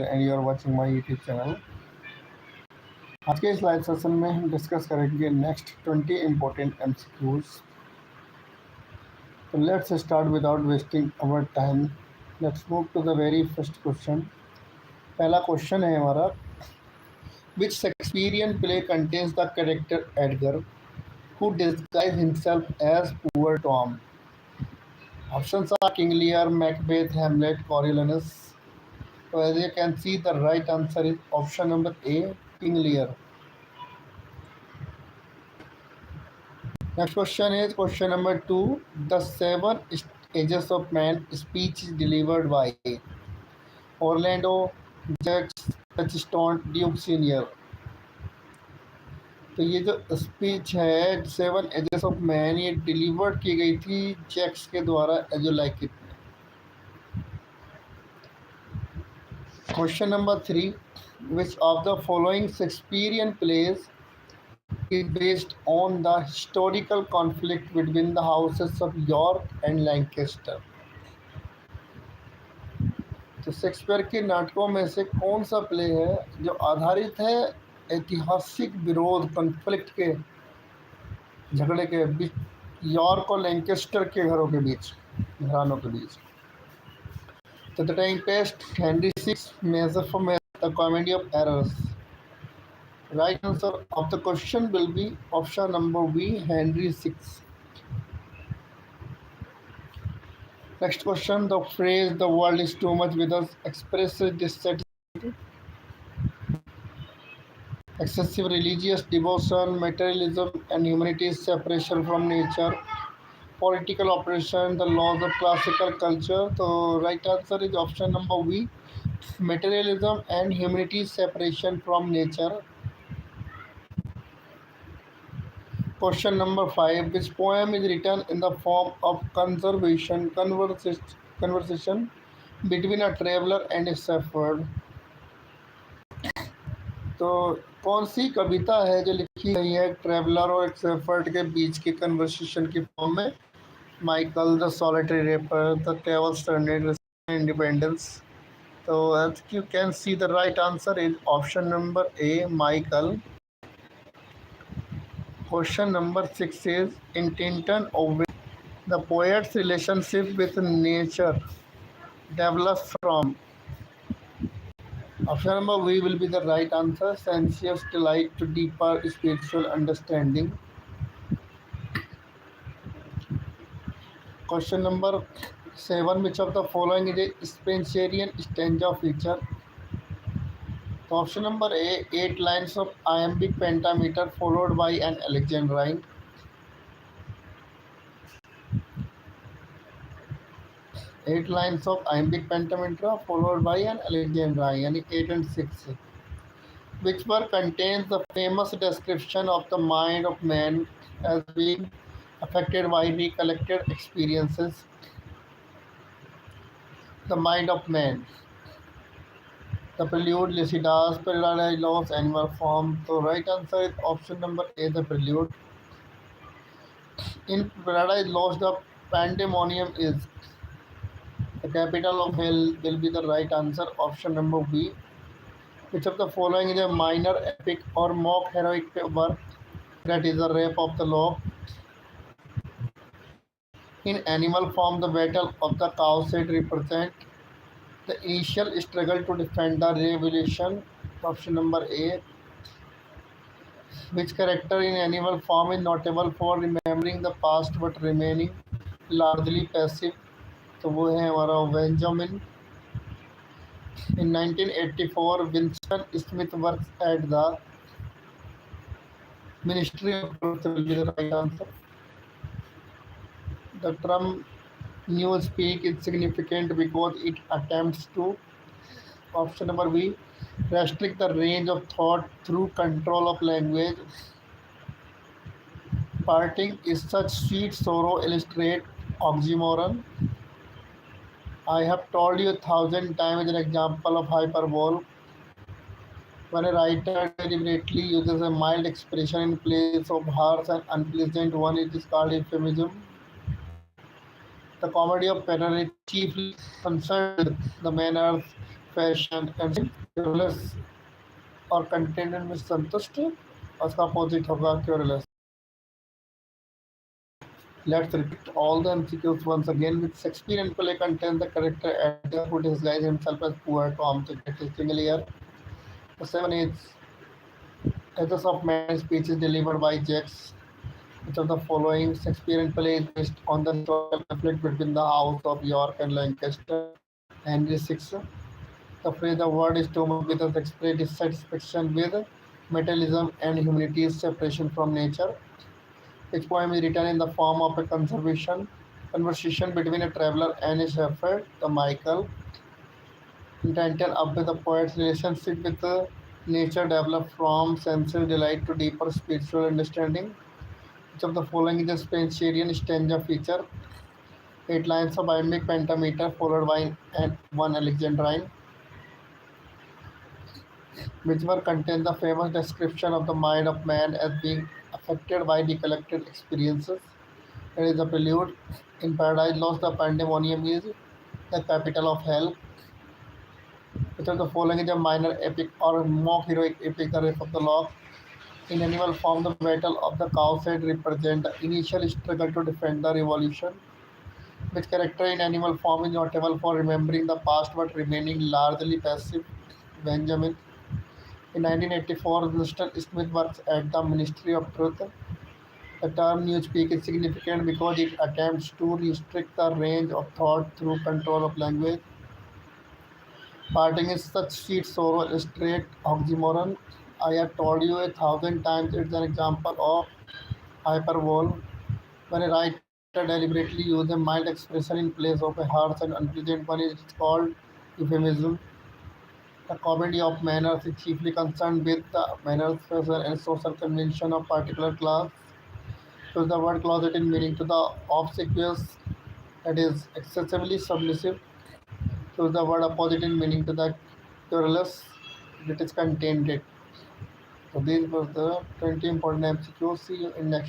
and you are watching my YouTube channel. आज के इस लाइव सेशन में हम डिस्कस करेंगे नेक्स्ट 20 इम्पोर्टेंट MCQs. तो let's start without wasting our time. Let's move to the very first question. पहला question है हमारा, which Shakespearean play contains the character Edgar who disguised himself as poor Tom? Options are King Lear, Macbeth, Hamlet, Coriolanus. So as you can see, the right answer is option number A, King Lear. Next question is question number 2. The Seven Ages of Man speech is delivered by Orlando, Jacques Touchstone, Duke Senior. तो ये जो speech है seven ages of man, ये delivered की गई थी Jaques के द्वारा as you like it. Question number 3. Which of the following Shakespearean plays is based on the historical conflict between the houses of York and Lancaster? तो Shakespeare के नाटकों में से कौन सा प्ले है जो आधारित है ऐतिहासिक विरोध, कॉन्फ्लिक्ट के, झगड़े के बीच, यॉर्क और लैंकेस्टर के घरों के बीच, घरानों के बीच? तो the Tempest, Henry six, measure for the comedy of errors. Right answer of the question will be option number B, Henry VI. Next question. The phrase "the world is too much with us" expresses dissatisfaction, excessive religious devotion, materialism, and humanity's separation from nature, political oppression, the laws of classical culture. So right answer is option number B, materialism and humanity's separation from nature. Question number 5. Which poem is written in the form of conversation between a traveler and a shepherd? तो कौन सी कविता है जो लिखी गई है traveller और एक shepherd के बीच की कन्वर्सेशन की फॉर्म में? Michael, the solitary reaper, the travels turned, independence. तो as you can see, the right answer is option number A, Michael. Question number 6 is, in Tintin Owen, the poet's relationship with nature develops from. Option number B will be the right answer, sensuous delight to deeper spiritual understanding. Question number 7. Which of the following is a Spencerian stanza feature? So option number A, 8 lines of iambic pentameter followed by an alexandrine. 8 lines of iambic pentameter followed by an alexandrine, यानी 8 and 6. Which work contains the famous description of the mind of man as being affected by recollected experiences? The mind of man. The Prelude, Lycidas, Paradise Lost, Animal Farm. So right answer is option number A, the Prelude. In Paradise Lost, the pandemonium is the capital of hell will be the right answer, option number B. Which of the following is a minor epic or mock heroic work? That is the rape of the law. In Animal Farm, the battle of the cowshed represent the initial struggle to defend the revolution, option number A. Which character in Animal Farm is notable for remembering the past but remaining largely passive? तो वो है हमारा Benjamin. In 1984, Winston Smith works at the Ministry of Truth will be the right answer. The term newspeak is significant because it attempts to, option number B, restrict the range of thought through control of language. Parting is such sweet sorrow illustrate oxymoron. I have told you 1,000 times an example of hyperbole. When a writer deliberately uses a mild expression in place of harsh and unpleasant one, it is called euphemism. The comedy of error is chiefly concerned with the manners, passion and क्यूरलेस और contented में संतुष्ट, और उसका opposite होगा क्यूरलेस. Let's repeat all the MCQs once again. With Shakespeare and play contains the character Edgar who disguises himself as poor Tom to get his single ear. The seven ages of man speech is delivered by Jacks. Which of the following Shakespearean play is based on the historical conflict between the House of York and Lancaster? Henry VI. The phrase "the word is too much" with us express dissatisfaction with materialism and humanity's separation from nature. Each poem is written in the form of a conversation between a traveler and a shepherd. The Michael intended up with the poet's relationship with nature developed from sensory delight to deeper spiritual understanding. Each of the following is a Spencerian stanza feature. 8 lines of iambic pentameter followed by one Alexandrine, which were contain the famous description of the mind of man as being affected by recollected experiences. It is a prelude. In Paradise Lost, the pandemonium is the capital of hell. Which of the following is a minor epic or mock heroic epic, the Race of the Lock? In animal form, the battle of the cowshed represent the initial struggle to defend the revolution. Which character in animal form is notable for remembering the past but remaining largely passive? Benjamin. In 1984, Winston Smith works at the Ministry of Truth. The term newspeak is significant because it attempts to restrict the range of thought through control of language. Parting is such sweet sorrow, a straight oxymoron. I have told you 1,000 times it's an example of hyperbole. When a writer deliberately uses a mild expression in place of a harsh and unpleasant one, it's called euphemism. The comedy of manners is chiefly concerned with the manners, fashion, and social convention of particular class. So the word closet in meaning to the obsequious, that is excessively submissive. So the word opposite in meaning to the querulous, that is contented. So these were the 20 important MCQs. See you in next.